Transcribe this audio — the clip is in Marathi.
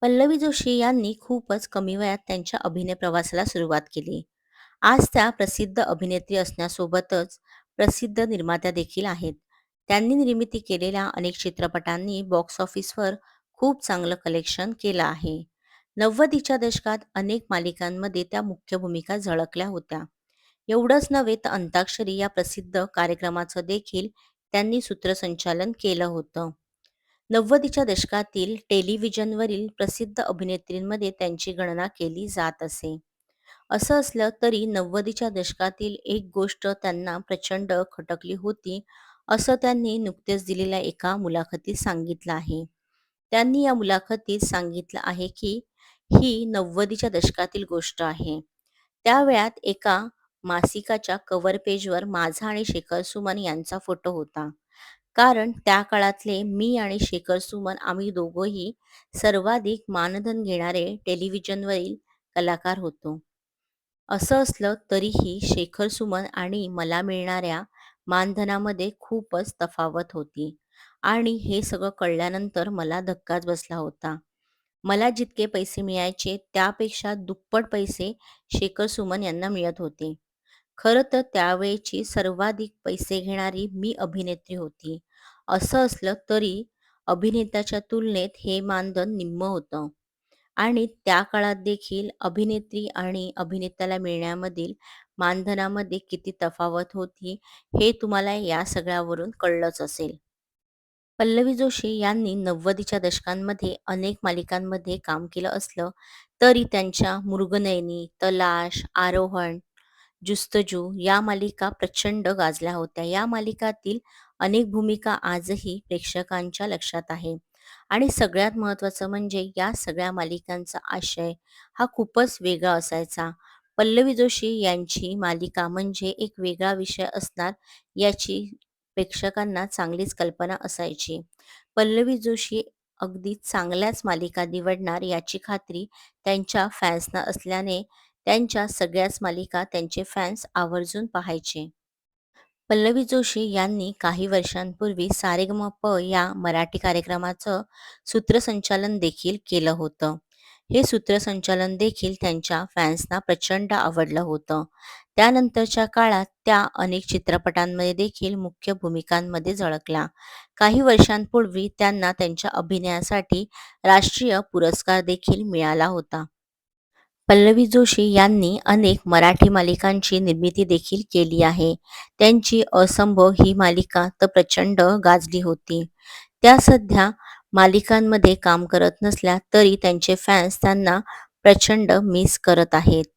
पल्लवी जोशी यांनी खूपच कमी वयात त्यांच्या अभिनय प्रवासाला सुरुवात केली. आज त्या प्रसिद्ध अभिनेत्री असण्यासोबतच प्रसिद्ध निर्मात्या देखील आहेत. त्यांनी निर्मिती केलेल्या अनेक चित्रपटांनी बॉक्स ऑफिसवर खूप चांगलं कलेक्शन केलं आहे. 90च्या दशकात अनेक मालिकांमध्ये त्या मुख्य भूमिका झळकल्या होत्या. एवढंच नव्हे तर अंताक्षरी या प्रसिद्ध कार्यक्रमाचं देखील त्यांनी सूत्रसंचालन केलं होतं. 90च्या दशकातील टेलिव्हिजनवरील प्रसिद्ध अभिनेत्रींमध्ये त्यांची गणना केली जात असे. असं असलं तरी 90च्या दशकातील एक गोष्ट त्यांना प्रचंड खटकली होती, असं त्यांनी नुकतेच दिलेल्या एका मुलाखतीत सांगितलं आहे. त्यांनी या मुलाखतीत सांगितलं आहे की ही 90च्या दशकातील गोष्ट आहे. त्यावेळात एका मासिकाच्या कव्हर पेजवर माझा आणि शेखर सुमन यांचा फोटो होता. कारण त्या काळातले मी आणि शेखर सुमन आम्ही दोघंही सर्वाधिक मानधन घेणारे टेलिव्हिजनवरील कलाकार होतो. असं असलं तरीही शेखर सुमन आणि मला मिळणाऱ्या मानधनामध्ये खूपच तफावत होती आणि हे सगळं कळल्यानंतर मला धक्काच बसला होता. मला जितके पैसे मिळायचे त्यापेक्षा दुप्पट पैसे शेखर सुमन यांना मिळत होते. खरं तर त्यावेळची सर्वाधिक पैसे घेणारी मी अभिनेत्री होती. असं असलं तरी अभिनेत्याच्या तुलनेत हे मानधन निम्म होतं आणि त्या काळात देखील अभिनेत्री आणि अभिनेत्याला मिळण्यामधील मानधनामध्ये किती तफावत होती हे तुम्हाला या सगळ्यावरून कळलंच असेल. पल्लवी जोशी यांनी 90च्या दशकांमध्ये अनेक मालिकांमध्ये काम केलं असलं तरी त्यांच्या मृगनयनी, तलाश, आरोहण, जुस्तजू या मालिका प्रचंड गाजल्या होत्या. या मालिकातील अनेक भूमिका आजही प्रेक्षकांच्या लक्षात आहे आणि सगळ्यात महत्त्वाचं म्हणजे या सगळ्या मालिकांचा आशय हा खूपच वेगळा असायचा. पल्लवी जोशी यांची मालिका म्हणजे एक वेगळा विषय असणार याची प्रेक्षकांना चांगलीच कल्पना असायची. पल्लवी जोशी अगदी चांगल्याच मालिका निवडणार याची खात्री त्यांच्या फॅन्सना असल्याने त्यांच्या सगळ्याच मालिका त्यांचे फॅन्स आवर्जून पाहायचे. पल्लवी जोशी यांनी काही वर्षांपूर्वी सारेगमप या मराठी कार्यक्रमाचं सूत्रसंचालन देखील केलं होतं. हे सूत्रसंचालन देखील त्यांच्या फॅन्सना प्रचंड आवडलं होतं. त्यानंतरच्या काळात त्या अनेक चित्रपटांमध्ये देखील मुख्य भूमिकांमध्ये झळकल्या. काही वर्षांपूर्वी त्यांना त्यांच्या अभिनयासाठी राष्ट्रीय पुरस्कार देखील मिळाला होता. पल्लवी जोशी यांनी अनेक मराठी मालिकांची निर्मिती देखील केली आहे. त्यांची असंभव ही मालिका तर प्रचंड गाजली होती. त्या सध्या मालिकांमध्ये काम करत नसल्या तरी त्यांचे फॅन्स त्यांना प्रचंड मिस करत आहेत.